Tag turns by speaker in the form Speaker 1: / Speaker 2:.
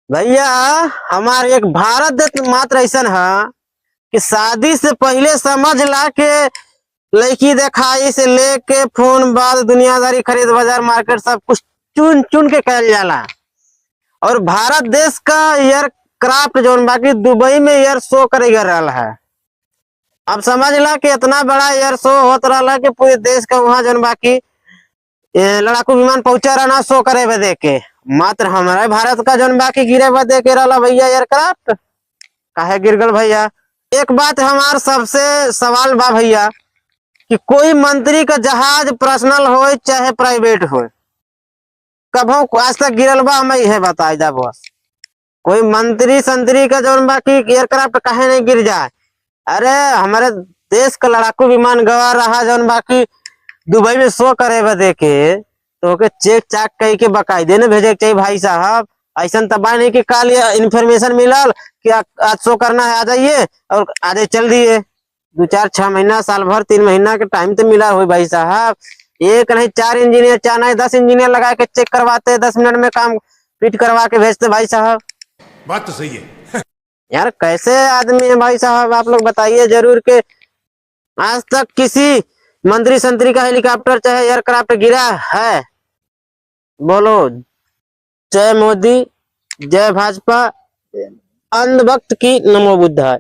Speaker 1: भैया हमारे एक भारत देश मात्र ऐसा है कि शादी से पहले समझ ला के लड़की दिखाई से लेके फोन बाद दुनियादारी खरीद बाजार मार्केट सब कुछ चुन चुन के कल जाला। और भारत देश का एयर क्राफ्ट जो बाकी दुबई में एयर शो करे रहा है। अब समझ ला कि इतना बड़ा एयर शो होता रहा कि पूरे देश का वहां जो बाकी लड़ाकू विमान पहुंचा रहा शो करे बदे के मात्र हमारे भारत का जो बाकी गिरे बदे के रहा भैया एयरक्राफ्ट काहे गिर गल भैया। एक बात हमार सबसे सवाल बा भैया कि कोई मंत्री का जहाज पर्सनल हो चाहे प्राइवेट हो कभो आज तक गिरल बा हमें यह बताई जा बस। कोई मंत्री संतरी का जो बाकी एयरक्राफ्ट काहे नहीं गिर जाए। अरे हमारे देश का लड़ाकू विमान गवा रहा जो बाकी दुबई में शो करे बदे के तो के चेक चाक कही के बाकायदे ने भेजे के चाहिए भाई साहब। ऐसा तबाह नहीं कि कल इन्फॉर्मेशन मिलल कि आज शो करना है आ जाइए और आज चल दिए। 2-4-6 महीना साल भर 3 महीना के टाइम तो मिला हो भाई साहब। एक नहीं 4 इंजीनियर 4 नहीं 10 इंजीनियर लगा के चेक करवाते 10 मिनट में काम फिट करवा के भेजते भाई साहब।
Speaker 2: बात तो सही है
Speaker 1: यार कैसे आदमी है भाई साहब आप लोग बताइए जरूर के आज तक किसी मंत्री संतरी का हेलीकॉप्टर चाहे एयरक्राफ्ट गिरा है। बोलो जय मोदी जय भाजपा अंधभक्त की नमो बुद्धाय।